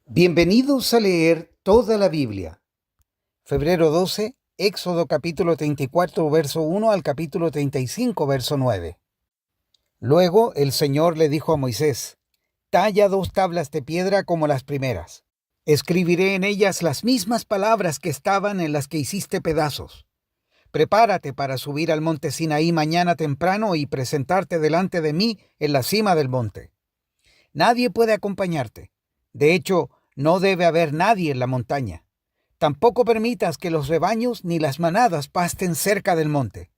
Bienvenidos a leer toda la Biblia. Febrero 12, Éxodo capítulo 34, verso 1 al capítulo 35, verso 9. Luego el Señor le dijo a Moisés: «Talla 2 tablas de piedra como las primeras. Escribiré en ellas las mismas palabras que estaban en las que hiciste pedazos. Prepárate para subir al monte Sinaí mañana temprano y presentarte delante de mí en la cima del monte. Nadie puede acompañarte. De hecho, no debe haber nadie en la montaña. Tampoco permitas que los rebaños ni las manadas pasten cerca del monte».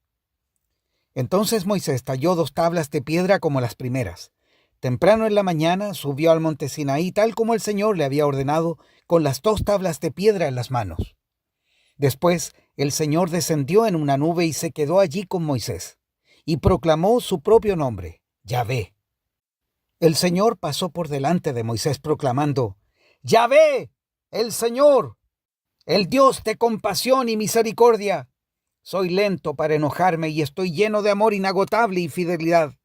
Entonces Moisés talló 2 tablas de piedra como las primeras. Temprano en la mañana subió al monte Sinaí tal como el Señor le había ordenado, con las 2 tablas de piedra en las manos. Después el Señor descendió en una nube y se quedó allí con Moisés, y proclamó su propio nombre, Yahvé. El Señor pasó por delante de Moisés proclamando: «Yahvé, el Señor, el Dios de compasión y misericordia. Soy lento para enojarme y estoy lleno de amor inagotable y fidelidad.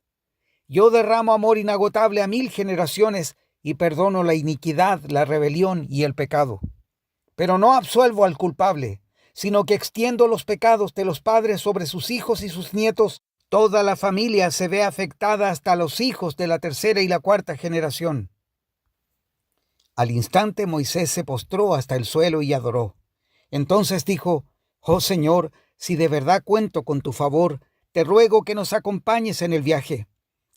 Yo derramo amor inagotable a 1000 generaciones y perdono la iniquidad, la rebelión y el pecado. Pero no absuelvo al culpable, sino que extiendo los pecados de los padres sobre sus hijos y sus nietos. Toda la familia se ve afectada hasta los hijos de la 3ª y la 4ª generación». Al instante Moisés se postró hasta el suelo y adoró. Entonces dijo: «Oh Señor, si de verdad cuento con tu favor, te ruego que nos acompañes en el viaje.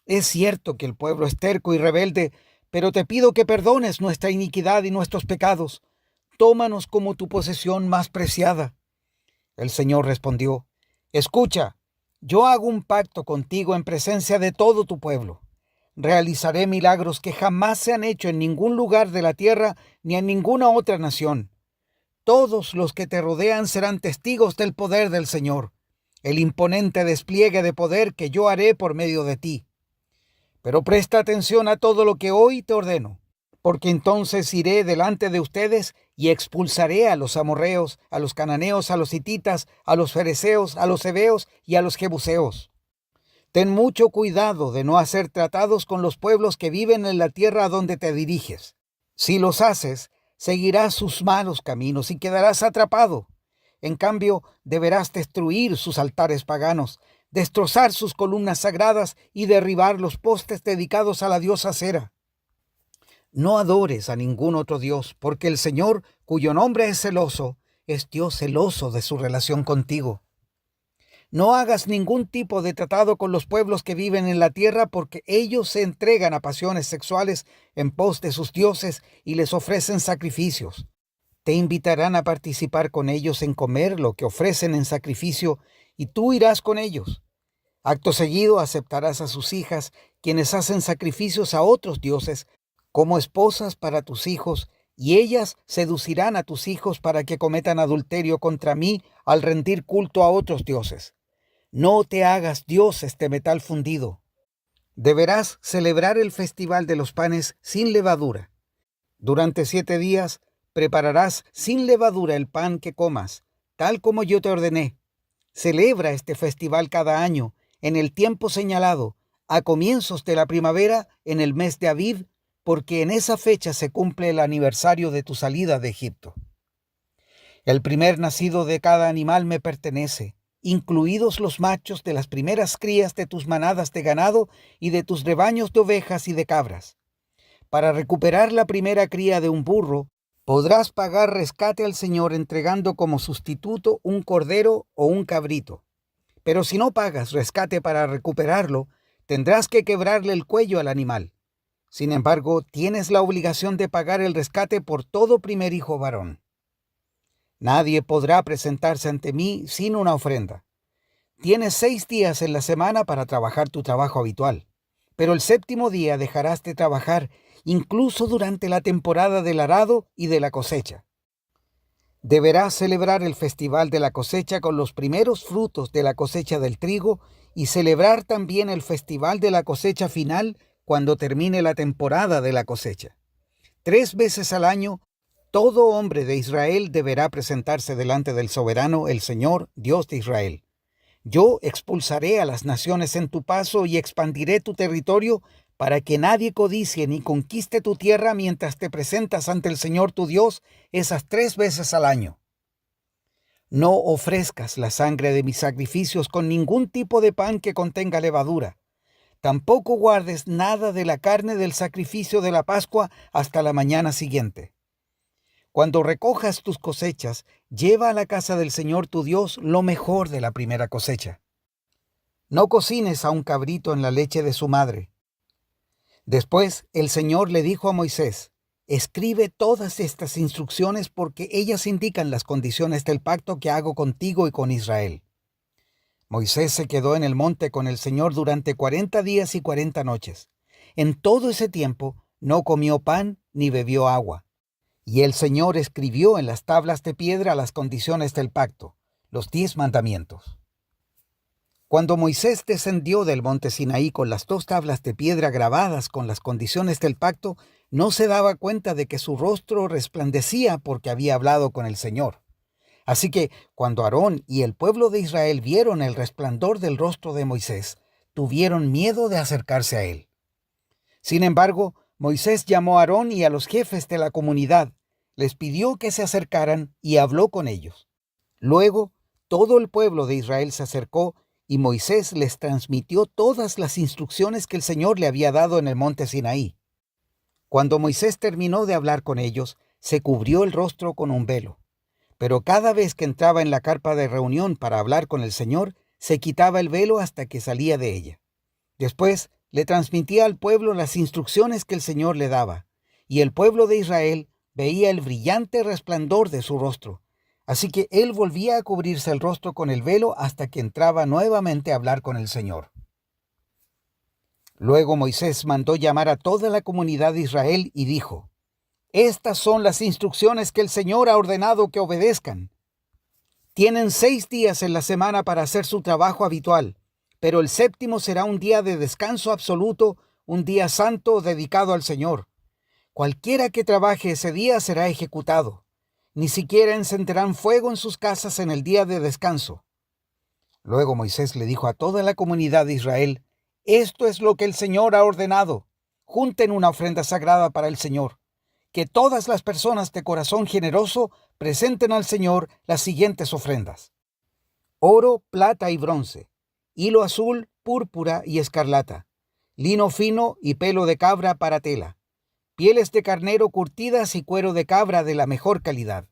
Es cierto que el pueblo es terco y rebelde, pero te pido que perdones nuestra iniquidad y nuestros pecados. Tómanos como tu posesión más preciada». El Señor respondió: «Escucha, yo hago un pacto contigo en presencia de todo tu pueblo. Realizaré milagros que jamás se han hecho en ningún lugar de la tierra ni en ninguna otra nación. Todos los que te rodean serán testigos del poder del Señor, el imponente despliegue de poder que yo haré por medio de ti. Pero presta atención a todo lo que hoy te ordeno, porque entonces iré delante de ustedes y expulsaré a los amorreos, a los cananeos, a los hititas, a los fereceos, a los heveos y a los jebuseos. Ten mucho cuidado de no hacer tratados con los pueblos que viven en la tierra a donde te diriges. Si los haces, seguirás sus malos caminos y quedarás atrapado. En cambio, deberás destruir sus altares paganos, destrozar sus columnas sagradas y derribar los postes dedicados a la diosa Cera. No adores a ningún otro dios, porque el Señor, cuyo nombre es celoso, es Dios celoso de su relación contigo. No hagas ningún tipo de tratado con los pueblos que viven en la tierra, porque ellos se entregan a pasiones sexuales en pos de sus dioses y les ofrecen sacrificios. Te invitarán a participar con ellos en comer lo que ofrecen en sacrificio, y tú irás con ellos. Acto seguido aceptarás a sus hijas, quienes hacen sacrificios a otros dioses, como esposas para tus hijos, y ellas seducirán a tus hijos para que cometan adulterio contra mí al rendir culto a otros dioses. No te hagas dioses de metal fundido. Deberás celebrar el festival de los panes sin levadura. Durante 7 días prepararás sin levadura el pan que comas, tal como yo te ordené. Celebra este festival cada año, en el tiempo señalado, a comienzos de la primavera, en el mes de Aviv, porque en esa fecha se cumple el aniversario de tu salida de Egipto. El primer nacido de cada animal me pertenece, incluidos los machos de las primeras crías de tus manadas de ganado y de tus rebaños de ovejas y de cabras. Para recuperar la primera cría de un burro, podrás pagar rescate al Señor entregando como sustituto un cordero o un cabrito. Pero si no pagas rescate para recuperarlo, tendrás que quebrarle el cuello al animal. Sin embargo, tienes la obligación de pagar el rescate por todo primer hijo varón. Nadie podrá presentarse ante mí sin una ofrenda. Tienes 6 días en la semana para trabajar tu trabajo habitual, pero el 7º día dejarás de trabajar, incluso durante la temporada del arado y de la cosecha. Deberás celebrar el festival de la cosecha con los primeros frutos de la cosecha del trigo y celebrar también el festival de la cosecha final cuando termine la temporada de la cosecha. 3 veces al año, todo hombre de Israel deberá presentarse delante del soberano, el Señor, Dios de Israel. Yo expulsaré a las naciones en tu paso y expandiré tu territorio para que nadie codicie ni conquiste tu tierra mientras te presentas ante el Señor tu Dios esas 3 veces al año. No ofrezcas la sangre de mis sacrificios con ningún tipo de pan que contenga levadura. Tampoco guardes nada de la carne del sacrificio de la Pascua hasta la mañana siguiente. Cuando recojas tus cosechas, lleva a la casa del Señor tu Dios lo mejor de la primera cosecha. No cocines a un cabrito en la leche de su madre. Después el Señor le dijo a Moisés: escribe todas estas instrucciones porque ellas indican las condiciones del pacto que hago contigo y con Israel. Moisés se quedó en el monte con el Señor durante 40 días y 40 noches. En todo ese tiempo no comió pan ni bebió agua. Y el Señor escribió en las tablas de piedra las condiciones del pacto, los 10 mandamientos. Cuando Moisés descendió del monte Sinaí con las 2 tablas de piedra grabadas con las condiciones del pacto, no se daba cuenta de que su rostro resplandecía porque había hablado con el Señor. Así que cuando Aarón y el pueblo de Israel vieron el resplandor del rostro de Moisés, tuvieron miedo de acercarse a él. Sin embargo, Moisés llamó a Aarón y a los jefes de la comunidad, les pidió que se acercaran y habló con ellos. Luego, todo el pueblo de Israel se acercó y Moisés les transmitió todas las instrucciones que el Señor le había dado en el monte Sinaí. Cuando Moisés terminó de hablar con ellos, se cubrió el rostro con un velo. Pero cada vez que entraba en la carpa de reunión para hablar con el Señor, se quitaba el velo hasta que salía de ella. Después le transmitía al pueblo las instrucciones que el Señor le daba, y el pueblo de Israel veía el brillante resplandor de su rostro. Así que él volvía a cubrirse el rostro con el velo hasta que entraba nuevamente a hablar con el Señor. Luego Moisés mandó llamar a toda la comunidad de Israel y dijo: estas son las instrucciones que el Señor ha ordenado que obedezcan. Tienen 6 días en la semana para hacer su trabajo habitual, pero el 7º será un día de descanso absoluto, un día santo dedicado al Señor. Cualquiera que trabaje ese día será ejecutado. Ni siquiera encenderán fuego en sus casas en el día de descanso. Luego Moisés le dijo a toda la comunidad de Israel: esto es lo que el Señor ha ordenado. Junten una ofrenda sagrada para el Señor. Que todas las personas de corazón generoso presenten al Señor las siguientes ofrendas: oro, plata y bronce, hilo azul, púrpura y escarlata, lino fino y pelo de cabra para tela, pieles de carnero curtidas y cuero de cabra de la mejor calidad,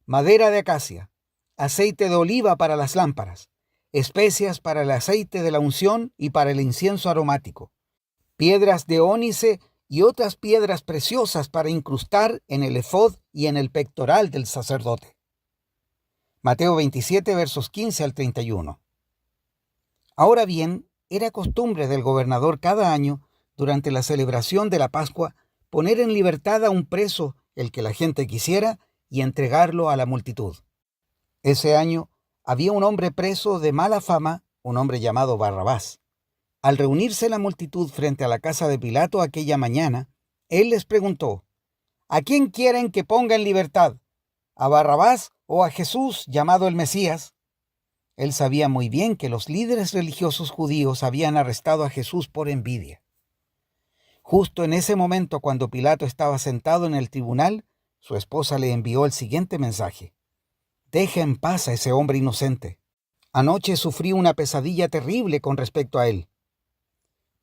madera de acacia, aceite de oliva para las lámparas, especias para el aceite de la unción y para el incienso aromático, piedras de ónice y otras piedras preciosas para incrustar en el efod y en el pectoral del sacerdote. Mateo 27, versos 15 al 31. Ahora bien, era costumbre del gobernador cada año, durante la celebración de la Pascua, poner en libertad a un preso, el que la gente quisiera, y entregarlo a la multitud. Ese año había un hombre preso de mala fama, un hombre llamado Barrabás. Al reunirse la multitud frente a la casa de Pilato aquella mañana, él les preguntó: ¿a quién quieren que ponga en libertad? ¿A Barrabás o a Jesús, llamado el Mesías? Él sabía muy bien que los líderes religiosos judíos habían arrestado a Jesús por envidia. Justo en ese momento, cuando Pilato estaba sentado en el tribunal, su esposa le envió el siguiente mensaje: deja en paz a ese hombre inocente. Anoche sufrí una pesadilla terrible con respecto a él.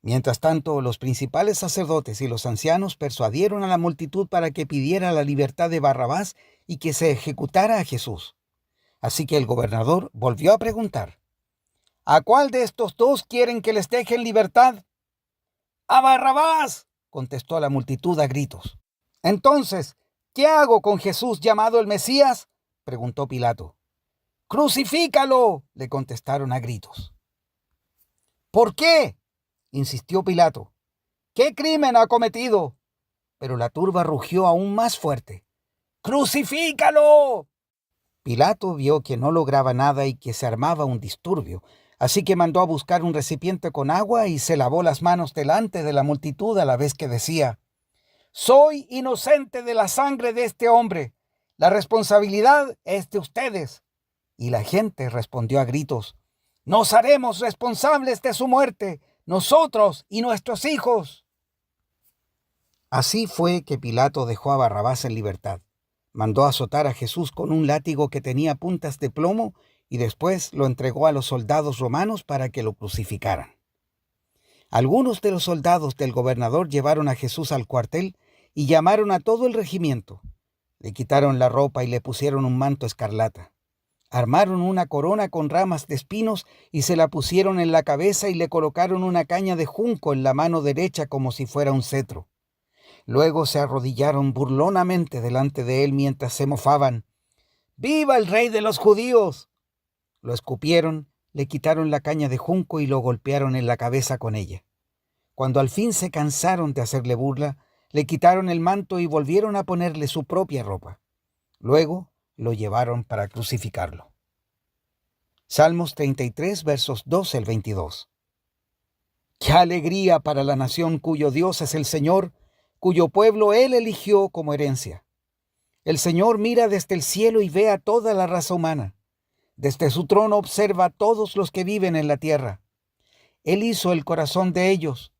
Mientras tanto, los principales sacerdotes y los ancianos persuadieron a la multitud para que pidiera la libertad de Barrabás y que se ejecutara a Jesús. Así que el gobernador volvió a preguntar: ¿a cuál de estos 2 quieren que les deje en libertad? ¡A Barrabás!, contestó la multitud a gritos. Entonces, ¿qué hago con Jesús llamado el Mesías?, preguntó Pilato. ¡Crucifícalo!, le contestaron a gritos. ¿Por qué?, insistió Pilato. ¿Qué crimen ha cometido? Pero la turba rugió aún más fuerte. ¡Crucifícalo! Pilato vio que no lograba nada y que se armaba un disturbio, así que mandó a buscar un recipiente con agua y se lavó las manos delante de la multitud a la vez que decía: soy inocente de la sangre de este hombre. La responsabilidad es de ustedes. Y la gente respondió a gritos: nos haremos responsables de su muerte, nosotros y nuestros hijos. Así fue que Pilato dejó a Barrabás en libertad. Mandó azotar a Jesús con un látigo que tenía puntas de plomo y después lo entregó a los soldados romanos para que lo crucificaran. Algunos de los soldados del gobernador llevaron a Jesús al cuartel y llamaron a todo el regimiento. Le quitaron la ropa y le pusieron un manto escarlata. Armaron una corona con ramas de espinos y se la pusieron en la cabeza y le colocaron una caña de junco en la mano derecha como si fuera un cetro. Luego se arrodillaron burlonamente delante de él mientras se mofaban. ¡Viva el rey de los judíos! Lo escupieron, le quitaron la caña de junco y lo golpearon en la cabeza con ella. Cuando al fin se cansaron de hacerle burla, le quitaron el manto y volvieron a ponerle su propia ropa. Luego lo llevaron para crucificarlo. Salmos 33, versos 12 al 22. ¡Qué alegría para la nación cuyo Dios es el Señor, cuyo pueblo Él eligió como herencia! El Señor mira desde el cielo y ve a toda la raza humana. Desde su trono observa a todos los que viven en la tierra. Él hizo el corazón de ellos,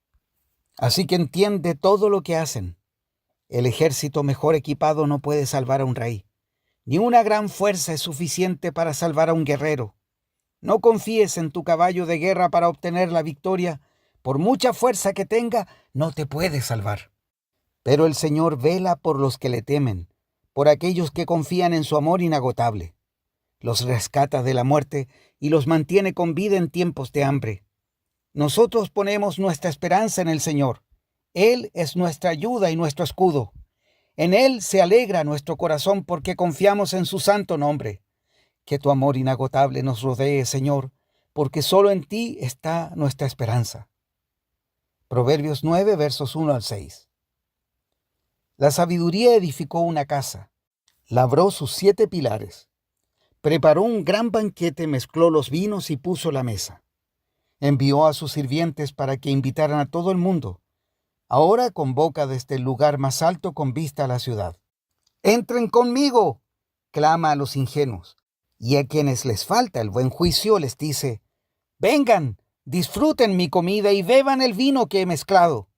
así que entiende todo lo que hacen. El ejército mejor equipado no puede salvar a un rey. Ni una gran fuerza es suficiente para salvar a un guerrero. No confíes en tu caballo de guerra para obtener la victoria. Por mucha fuerza que tenga, no te puede salvar. Pero el Señor vela por los que le temen, por aquellos que confían en su amor inagotable. Los rescata de la muerte y los mantiene con vida en tiempos de hambre. Nosotros ponemos nuestra esperanza en el Señor. Él es nuestra ayuda y nuestro escudo. En Él se alegra nuestro corazón porque confiamos en su santo nombre. Que tu amor inagotable nos rodee, Señor, porque solo en ti está nuestra esperanza. Proverbios 9, versos 1 al 6. La sabiduría edificó una casa, labró sus 7 pilares, preparó un gran banquete, mezcló los vinos y puso la mesa. Envió a sus sirvientes para que invitaran a todo el mundo. Ahora convoca desde el lugar más alto con vista a la ciudad. ¡Entren conmigo!, clama a los ingenuos, y a quienes les falta el buen juicio les dice: vengan, disfruten mi comida y beban el vino que he mezclado.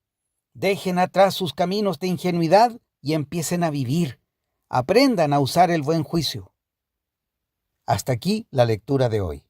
Dejen atrás sus caminos de ingenuidad y empiecen a vivir. Aprendan a usar el buen juicio. Hasta aquí la lectura de hoy.